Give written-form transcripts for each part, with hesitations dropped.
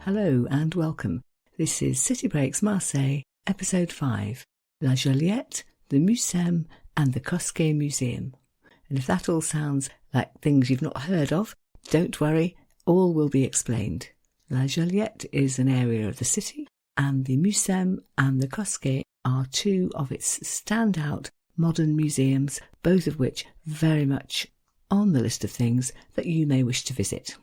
Hello and welcome. This is City Breaks Marseille, Episode 5, La Joliette, the Mucem and the Cosquer Museum. And if that all sounds like things you've not heard of, don't worry, all will be explained. La Joliette is an area of the city, and the Mucem and the Cosquer are two of its standout modern museums, both of which very much on the list of things that you may wish to visit.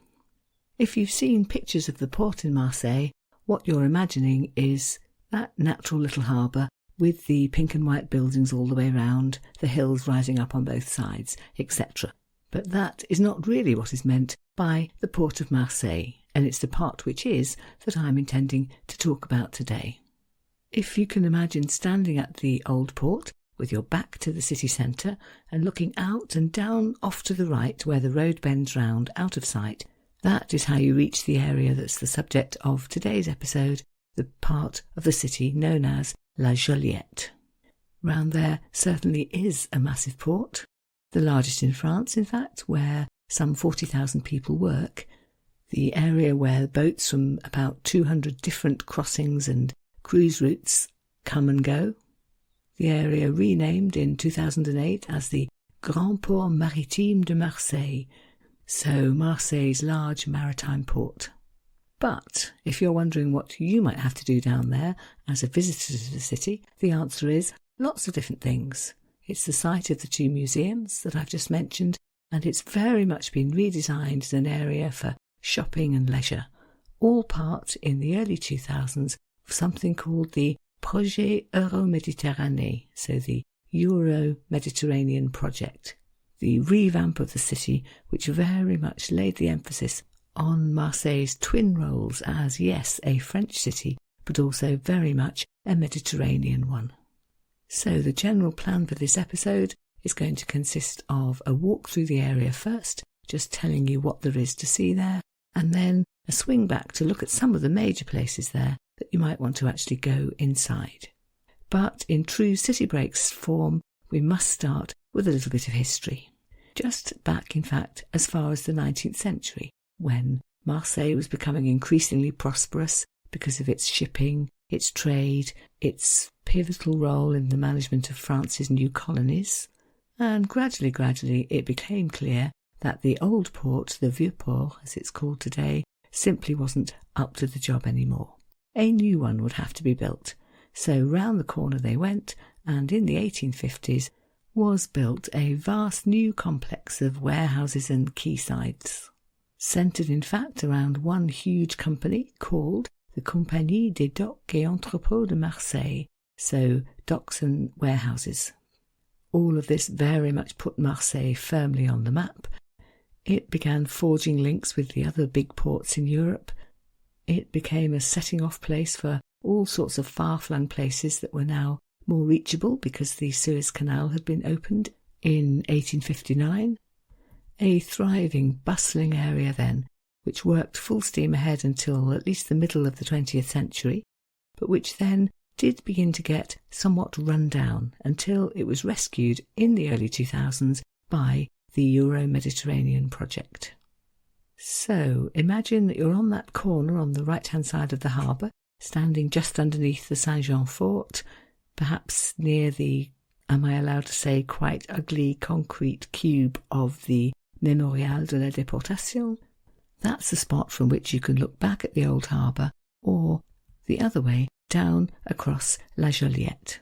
If you've seen pictures of the port in Marseille, what you're imagining is that natural little harbour with the pink and white buildings all the way round, the hills rising up on both sides, etc. But that is not really what is meant by the port of Marseille, and it's the part which is that I'm intending to talk about today. If you can imagine standing at the old port with your back to the city centre and looking out and down off to the right where the road bends round out of sight, that is how you reach the area that's the subject of today's episode, the part of the city known as La Joliette. Round there certainly is a massive port, the largest in France, in fact, where some 40,000 people work, the area where boats from about 200 different crossings and cruise routes come and go, the area renamed in 2008 as the Grand Port Maritime de Marseille, so Marseille's large maritime port. But if you're wondering what you might have to do down there as a visitor to the city, the answer is lots of different things. It's the site of the two museums that I've just mentioned, and it's very much been redesigned as an area for shopping and leisure, all part in the early 2000s of something called the Projet Euro-Méditerranée, so the Euro-Mediterranean project, the revamp of the city which very much laid the emphasis on Marseille's twin roles as, yes, a French city, but also very much a Mediterranean one. So the general plan for this episode is going to consist of a walk through the area first, just telling you what there is to see there, and then a swing back to look at some of the major places there that you might want to actually go inside. But in true City Breaks form, we must start with a little bit of history. Just back, in fact, as far as the 19th century, when Marseille was becoming increasingly prosperous because of its shipping, its trade, its pivotal role in the management of France's new colonies, and gradually it became clear that the old port, the Vieux Port as it's called today, simply wasn't up to the job anymore. A new one would have to be built, so round the corner they went, and in the 1850s was built a vast new complex of warehouses and quaysides, centred in fact around one huge company called the Compagnie des Docks et Entrepôts de Marseille, so docks and warehouses. All of this very much put Marseille firmly on the map. It began forging links with the other big ports in Europe. It became a setting-off place for all sorts of far-flung places that were now more reachable because the Suez Canal had been opened in 1859. A thriving, bustling area then, which worked full steam ahead until at least the middle of the 20th century, but which then did begin to get somewhat run down until it was rescued in the early 2000s by the Euro-Mediterranean project. So imagine that you're on that corner on the right-hand side of the harbour, standing just underneath the Saint-Jean fort, perhaps near the, am I allowed to say, quite ugly concrete cube of the Mémorial de la Déportation. That's the spot from which you can look back at the old harbour, or the other way, down across La Joliette.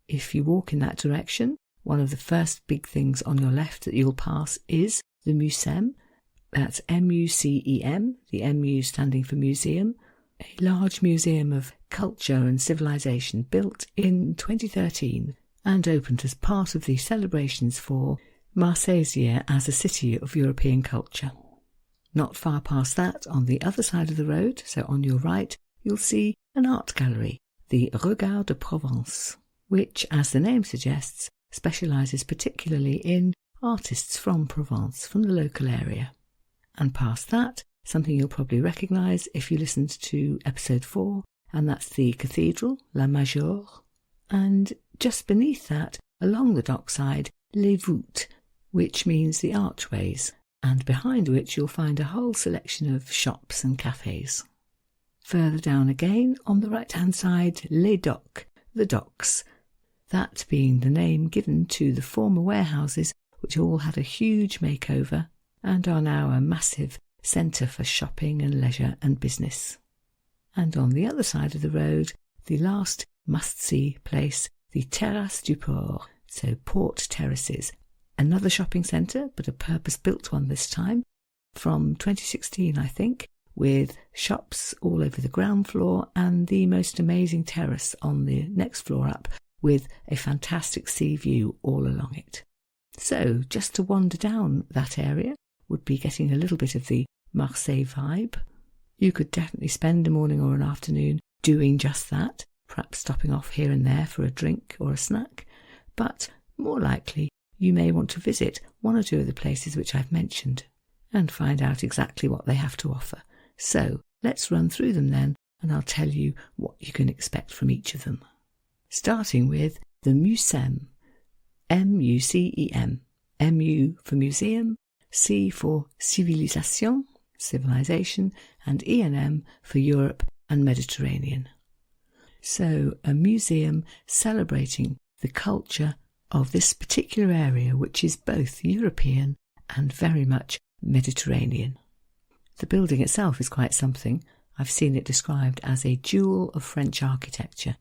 If you walk in that direction, one of the first big things on your left that you'll pass is the Mucem. That's M-U-C-E-M, the M-U standing for museum, a large museum of culture and civilization built in 2013 and opened as part of the celebrations for Marseille's year as a city of European culture. Not far past that, on the other side of the road, so on your right, you'll see an art gallery, the Regard de Provence, which, as the name suggests, specialises particularly in artists from Provence, from the local area. And past that, something you'll probably recognise if you listened to episode 4, and that's the cathedral, La Major, and just beneath that, along the dockside, Les Voûtes, which means the archways, and behind which you'll find a whole selection of shops and cafes. Further down again, on the right-hand side, Les Docks, the docks. That being the name given to the former warehouses, which all had a huge makeover and are now a massive centre for shopping and leisure and business. And on the other side of the road, the last must-see place, the Terrasses du Port, so Port Terraces, another shopping centre, but a purpose-built one this time, from 2016, I think, with shops all over the ground floor and the most amazing terrace on the next floor up, with a fantastic sea view all along it. So, just to wander down that area would be getting a little bit of the Marseille vibe. You could definitely spend a morning or an afternoon doing just that, perhaps stopping off here and there for a drink or a snack, but more likely you may want to visit one or two of the places which I've mentioned and find out exactly what they have to offer. So let's run through them then, and I'll tell you what you can expect from each of them. Starting with the Mucem, M-U-C-E-M, M-U for museum, C for civilisation, civilization, and E&M for Europe and Mediterranean. So a museum celebrating the culture of this particular area, which is both European and very much Mediterranean. The building itself is quite something. I've seen it described as a jewel of French architecture,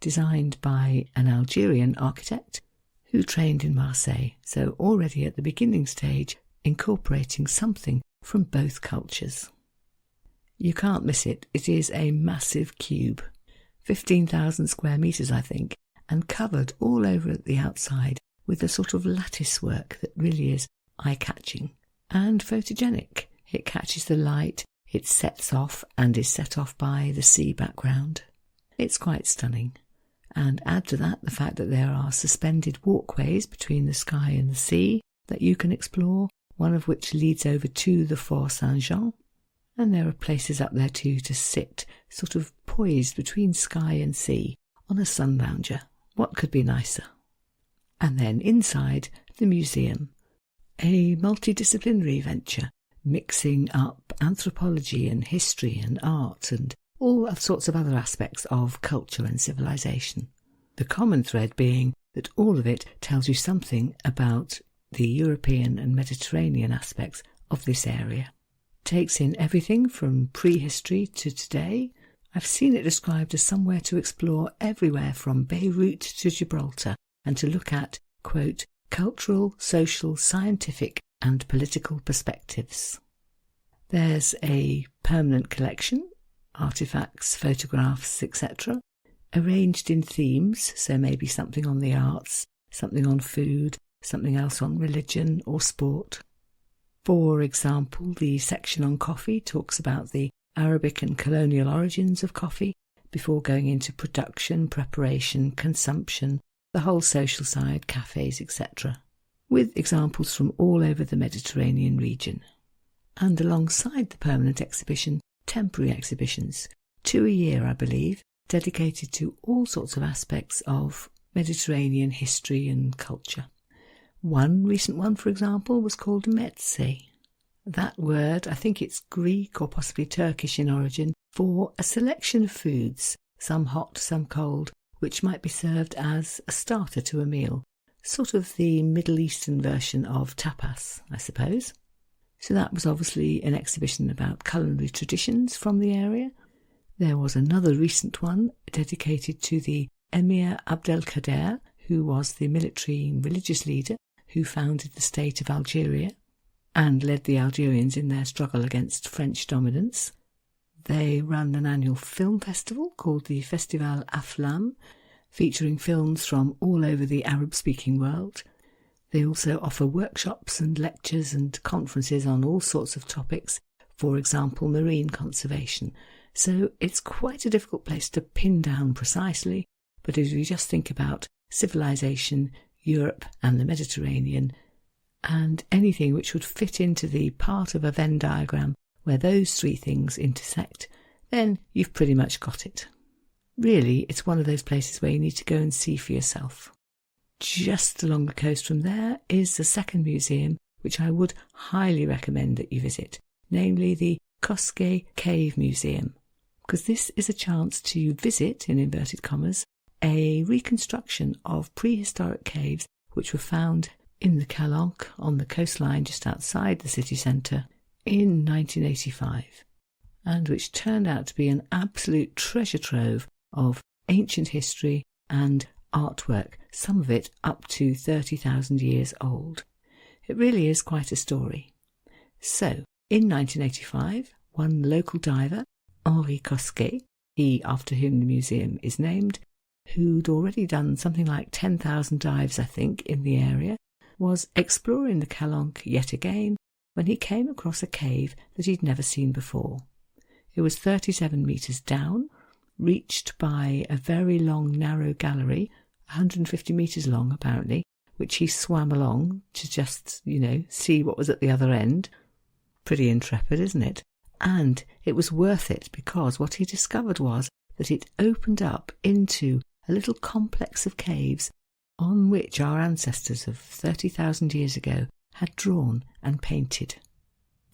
designed by an Algerian architect who trained in Marseille, so already at the beginning stage incorporating something from both cultures. You can't miss it. It is a massive cube, 15,000 square metres I think, and covered all over at the outside with a sort of lattice work that really is eye-catching and photogenic. It catches the light, it sets off and is set off by the sea background. It's quite stunning. And add to that the fact that there are suspended walkways between the sky and the sea that you can explore, one of which leads over to the Fort Saint-Jean. And there are places up there too to sit, sort of poised between sky and sea, on a sun lounger. What could be nicer? And then inside the museum, a multidisciplinary venture, mixing up anthropology and history and art and all sorts of other aspects of culture and civilization. The common thread being that all of it tells you something about the European and Mediterranean aspects of this area. Takes in everything from prehistory to today. I've seen it described as somewhere to explore everywhere from Beirut to Gibraltar and to look at, quote, cultural, social, scientific and political perspectives. There's a permanent collection, artefacts, photographs, etc., arranged in themes, so maybe something on the arts, something on food, something else on religion or sport. For example, the section on coffee talks about the Arabic and colonial origins of coffee before going into production, preparation, consumption, the whole social side, cafes, etc., with examples from all over the Mediterranean region. And alongside the permanent exhibition, temporary exhibitions, 2 a year I believe, dedicated to all sorts of aspects of Mediterranean history and culture. One recent one, for example, was called Meze. That word, I think it's Greek or possibly Turkish in origin, for a selection of foods, some hot, some cold, which might be served as a starter to a meal, sort of the Middle Eastern version of tapas, I suppose. So that was obviously an exhibition about culinary traditions from the area. There was another recent one dedicated to the Emir Abdelkader, who was the military and religious leader who founded the state of Algeria and led the Algerians in their struggle against French dominance. They run an annual film festival called the Festival Aflam, featuring films from all over the Arab-speaking world. They also offer workshops and lectures and conferences on all sorts of topics, for example, marine conservation. So it's quite a difficult place to pin down precisely, but as we just think about civilization, Europe and the Mediterranean, and anything which would fit into the part of a Venn diagram where those three things intersect, then you've pretty much got it. Really, it's one of those places where you need to go and see for yourself. Just along the coast from there is the second museum, which I would highly recommend that you visit, namely the Cosquer Cave Museum. because this is a chance to visit, in inverted commas, a reconstruction of prehistoric caves which were found in the Calanque on the coastline just outside the city centre in 1985, and which turned out to be an absolute treasure trove of ancient history and artwork, some of it up to 30,000 years old. It really is quite a story. So, in 1985, one local diver, Henri Cosquer, he after whom the museum is named, who'd already done something like 10,000 dives, I think, in the area, was exploring the Calanque yet again when he came across a cave that he'd never seen before. It was 37 metres down, reached by a very long narrow gallery, 150 metres long apparently, which he swam along to just, see what was at the other end. Pretty intrepid, isn't it? And it was worth it because what he discovered was that it opened up into a little complex of caves on which our ancestors of 30,000 years ago had drawn and painted.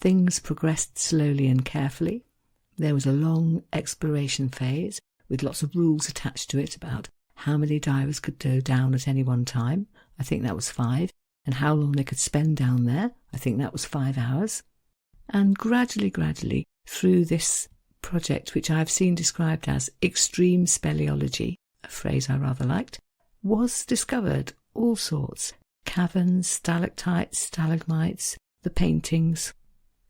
Things progressed slowly and carefully. There was a long exploration phase with lots of rules attached to it about how many divers could go down at any one time. I think that was 5. And how long they could spend down there. I think that was 5 hours. And gradually, through this project, which I've seen described as extreme speleology, a phrase I rather liked, was discovered all sorts: caverns, stalactites, stalagmites, the paintings,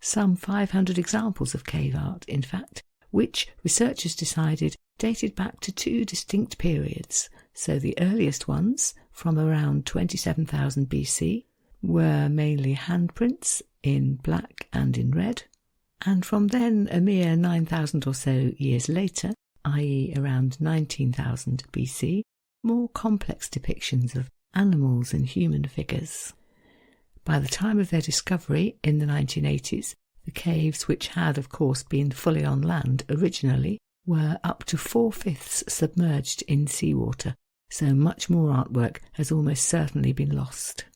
some 500 examples of cave art, in fact, which researchers decided dated back to 2 distinct periods. So the earliest ones, from around 27,000 BC, were mainly handprints in black and in red, and from then a mere 9,000 or so years later, i.e. around 19,000 BC, more complex depictions of animals and human figures. By the time of their discovery in the 1980s, the caves, which had of course been fully on land originally, were up to 4/5 submerged in seawater, so much more artwork has almost certainly been lost.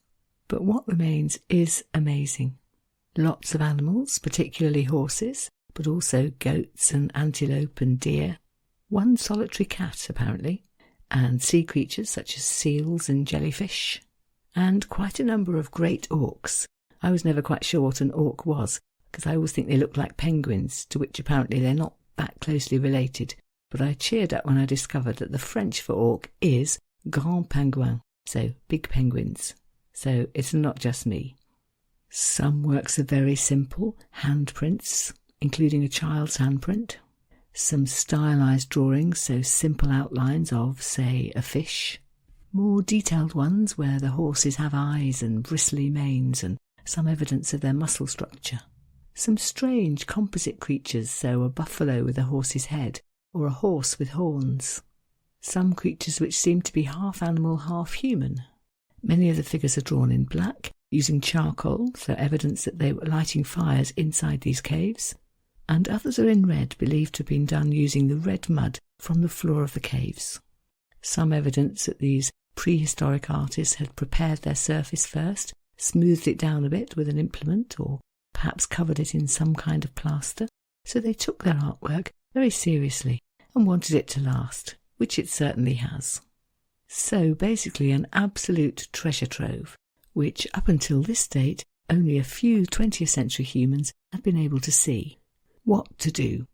But what remains is amazing. Lots of animals, particularly horses, but also goats and antelope and deer, one solitary cat apparently, and sea creatures such as seals and jellyfish, and quite a number of great auks. I was never quite sure what an auk was, because I always think they look like penguins, to which apparently they're not that closely related, but I cheered up when I discovered that the French for auk is grand pingouin, so big penguins. So it's not just me. Some works are very simple, handprints, including a child's handprint. Some stylised drawings, so simple outlines of, say, a fish. More detailed ones where the horses have eyes and bristly manes and some evidence of their muscle structure. Some strange composite creatures, so a buffalo with a horse's head, or a horse with horns. Some creatures which seem to be half animal, half human. Many of the figures are drawn in black, using charcoal, so evidence that they were lighting fires inside these caves, and others are in red, believed to have been done using the red mud from the floor of the caves. Some evidence that these prehistoric artists had prepared their surface first, smoothed it down a bit with an implement, or perhaps covered it in some kind of plaster, so they took their artwork very seriously and wanted it to last, which it certainly has. So basically an absolute treasure trove, which up until this date only a few 20th century humans had been able to see. What to do?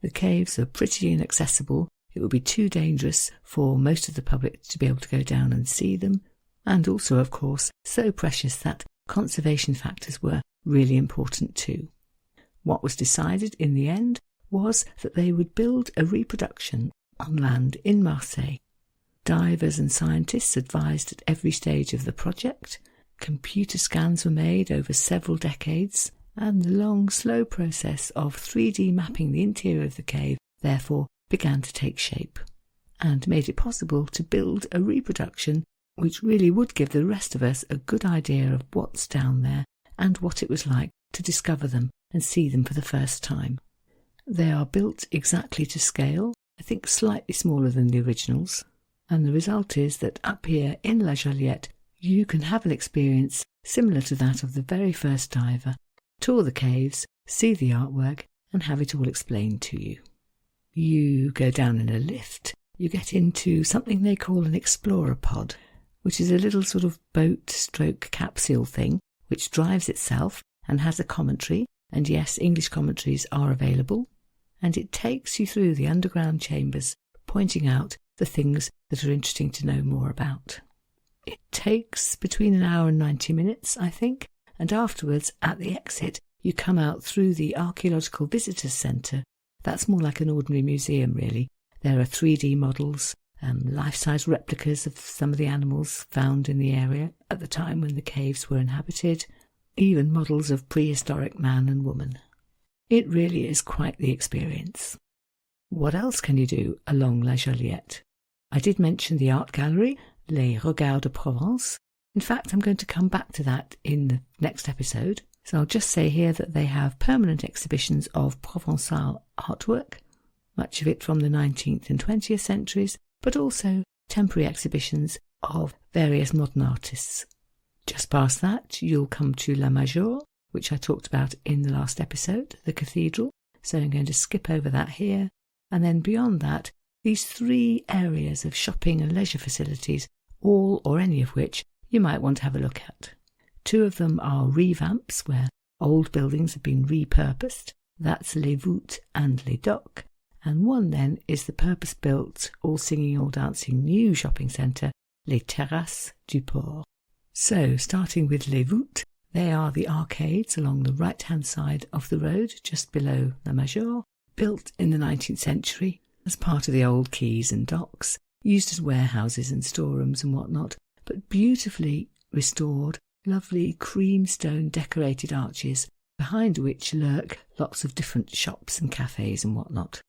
The caves are pretty inaccessible. It would be too dangerous for most of the public to be able to go down and see them, and also, of course, so precious that conservation factors were really important too. What was decided in the end was that they would build a reproduction on land in Marseille. Divers and scientists advised at every stage of the project. Computer scans were made over several decades, and the long, slow process of 3D mapping the interior of the cave therefore began to take shape, and made it possible to build a reproduction which really would give the rest of us a good idea of what's down there and what it was like to discover them and see them for the first time. They are built exactly to scale, I think slightly smaller than the originals, and the result is that up here in La Joliette you can have an experience similar to that of the very first diver, tour the caves, see the artwork and have it all explained to you. You go down in a lift. You get into something they call an explorer pod, which is a little sort of boat-stroke capsule thing which drives itself and has a commentary, and yes, English commentaries are available, and it takes you through the underground chambers, pointing out the things that are interesting to know more about. It takes between an hour and 90 minutes, I think, and afterwards, at the exit, you come out through the Archaeological Visitors Centre. That's more like an ordinary museum, really. There are 3D models, life-size replicas of some of the animals found in the area at the time when the caves were inhabited, even models of prehistoric man and woman. It really is quite the experience. What else can you do along La Joliette? I did mention the art gallery, Les Regards de Provence. In fact, I'm going to come back to that in the next episode. So I'll just say here that they have permanent exhibitions of Provençal artwork, much of it from the 19th and 20th centuries, but also temporary exhibitions of various modern artists. Just past that, you'll come to La Major, which I talked about in the last episode, the cathedral, so I'm going to skip over that here. And then beyond that, these 3 areas of shopping and leisure facilities, all or any of which you might want to have a look at. 2 of them are revamps, where old buildings have been repurposed. That's Les Voûtes and Les Docks. And one then is the purpose-built, all-singing, all-dancing new shopping centre, Les Terrasses du Port. So, starting with Les Voûtes, they are the arcades along the right-hand side of the road, just below La Major, built in the 19th century as part of the old quays and docks, used as warehouses and storerooms and whatnot, but beautifully restored, lovely creamstone decorated arches, behind which lurk lots of different shops and cafes and whatnot.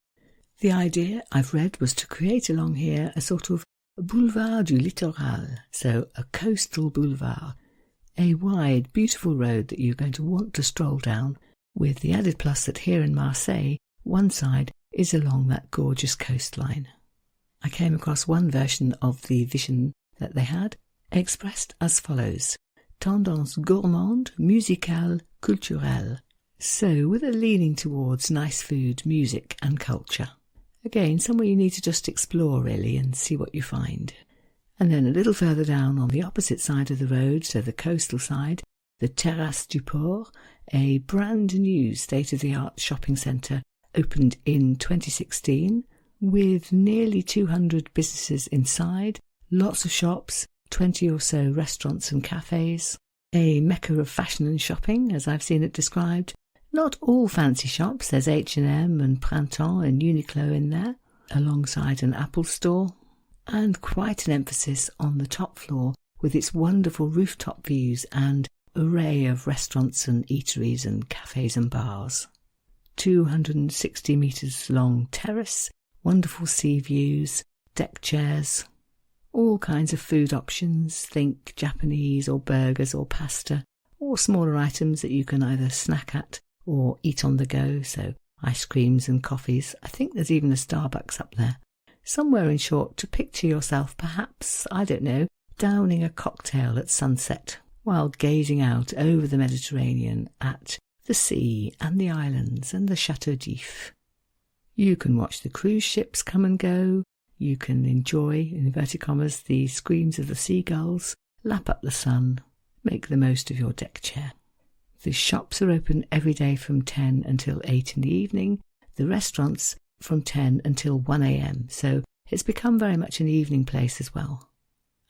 The idea, I've read, was to create along here a sort of boulevard du littoral, so a coastal boulevard, a wide, beautiful road that you're going to want to stroll down, with the added plus that here in Marseille, one side is along that gorgeous coastline. I came across one version of the vision that they had, expressed as follows: tendance gourmande, musicale, culturelle. So, with a leaning towards nice food, music and culture. Again, somewhere you need to just explore really and see what you find. And then a little further down on the opposite side of the road, so the coastal side, the Terrasses du Port, a brand new state-of-the-art shopping centre opened in 2016 with nearly 200 businesses inside, lots of shops, 20 or so restaurants and cafes, a mecca of fashion and shopping as I've seen it described. Not all fancy shops, there's H&M and Printemps and Uniqlo in there, alongside an Apple store, and quite an emphasis on the top floor with its wonderful rooftop views and array of restaurants and eateries and cafes and bars. 260 metres long terrace, wonderful sea views, deck chairs, all kinds of food options, think Japanese or burgers or pasta, or smaller items that you can either snack at or eat on the go, so ice creams and coffees. I think there's even a Starbucks up there. Somewhere, in short, to picture yourself perhaps, I don't know, downing a cocktail at sunset while gazing out over the Mediterranean at the sea and the islands and the Chateau d'If. You can watch the cruise ships come and go. You can enjoy, in inverted commas, the screams of the seagulls, lap up the sun, make the most of your deck chair. The shops are open every day from 10 until 8 in the evening, the restaurants from 10 until 1 a.m, so it's become very much an evening place as well.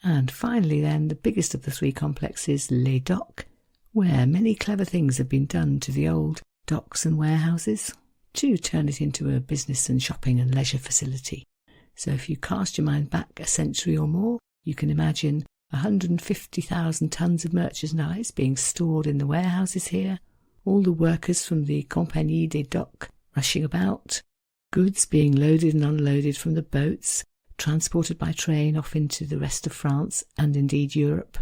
And finally then, the biggest of the 3 complexes, Les Docks, where many clever things have been done to the old docks and warehouses to turn it into a business and shopping and leisure facility. So if you cast your mind back a century or more, you can imagine 150,000 tonnes of merchandise being stored in the warehouses here, all the workers from the Compagnie des Docks rushing about, goods being loaded and unloaded from the boats, transported by train off into the rest of France and indeed Europe.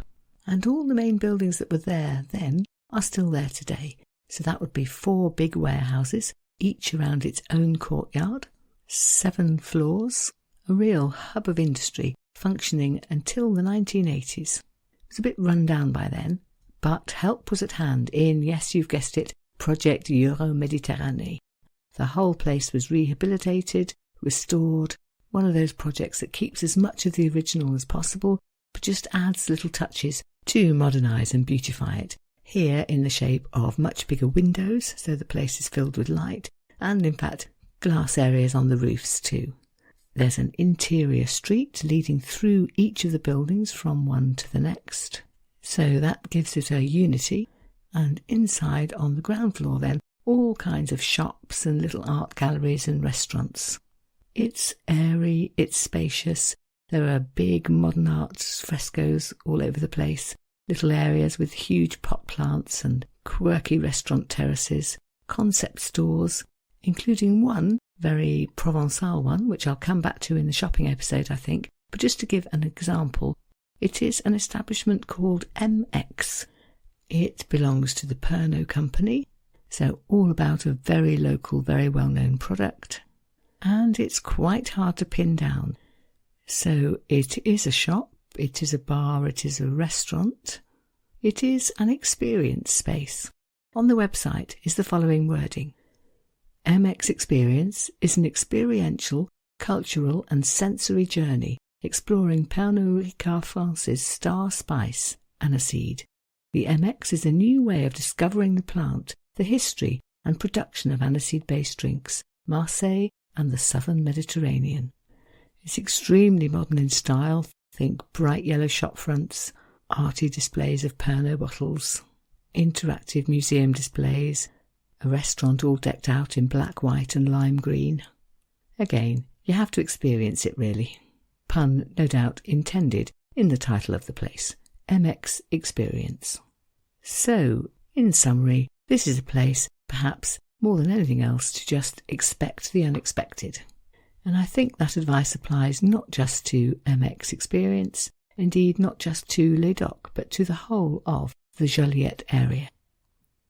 And all the main buildings that were there then are still there today. So that would be 4 big warehouses, each around its own courtyard, 7 floors, a real hub of industry functioning until the 1980s. It was a bit run down by then, but help was at hand in, yes, you've guessed it, Project Euro Méditerranée. The whole place was rehabilitated, restored, one of those projects that keeps as much of the original as possible, but just adds little touches to modernise and beautify it. Here in the shape of much bigger windows, so the place is filled with light, and in fact glass areas on the roofs too. There's an interior street leading through each of the buildings from one to the next, so that gives it a unity. And inside on the ground floor then, all kinds of shops and little art galleries and restaurants. It's airy, it's spacious, there are big modern art frescoes all over the place, little areas with huge pot plants and quirky restaurant terraces, concept stores, including one very Provençal one, which I'll come back to in the shopping episode, I think. But just to give an example, it is an establishment called MX. It belongs to the Pernod Company, so all about a very local, very well-known product. And it's quite hard to pin down. So it is a shop, it is a bar, it is a restaurant. It is an experience space. On the website is the following wording. MX Experience is an experiential, cultural and sensory journey exploring Pernod Ricard France's star spice, aniseed. The MX is a new way of discovering the plant, the history and production of aniseed-based drinks, Marseille and the southern Mediterranean. It's extremely modern in style. Think bright yellow shop fronts, arty displays of Pernod bottles, interactive museum displays, a restaurant all decked out in black, white and lime green. Again, you have to experience it really. Pun, no doubt, intended in the title of the place, MX Experience. So, in summary, this is a place, perhaps more than anything else, to just expect the unexpected. And I think that advice applies not just to MX Experience, indeed not just to Les Docks, but to the whole of the Joliette area.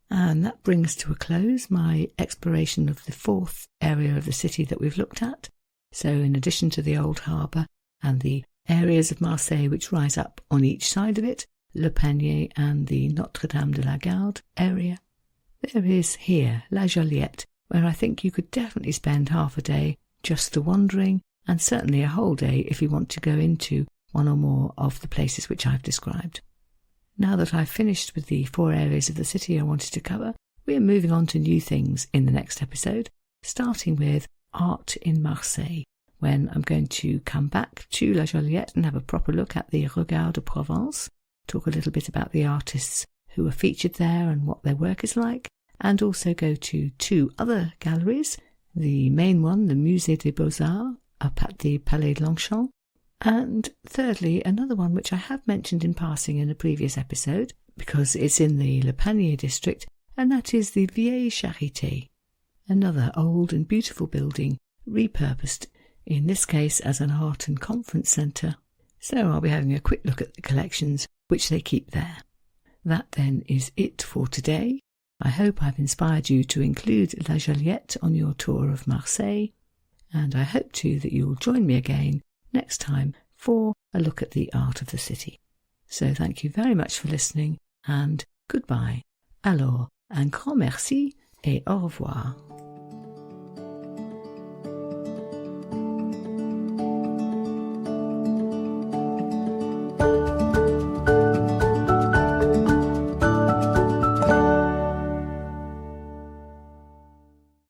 And that brings to a close my exploration of the fourth area of the city that we've looked at. So in addition to the old harbour and the areas of Marseille which rise up on each side of it, Le Panier and the Notre-Dame de la Garde area, there is here La Joliette, where I think you could definitely spend half a day just to wandering, and certainly a whole day if you want to go into one or more of the places which I've described. Now that I've finished with the 4 areas of the city I wanted to cover, we are moving on to new things in the next episode, starting with art in Marseille, when I'm going to come back to La Joliette and have a proper look at the Regard de Provence, talk a little bit about the artists who are featured there and what their work is like, and also go to 2 other galleries, the main one, the Musée des Beaux-Arts, up at the Palais de Longchamp, and thirdly, another one which I have mentioned in passing in a previous episode, because it's in the Le Panier district, and that is the Vieille Charité, another old and beautiful building, repurposed, in this case as an art and conference centre. So I'll be having a quick look at the collections which they keep there. That then is it for today. I hope I've inspired you to include La Joliette on your tour of Marseille, and I hope too that you'll join me again next time for a look at the art of the city. So thank you very much for listening, and goodbye. Alors, un grand merci et au revoir.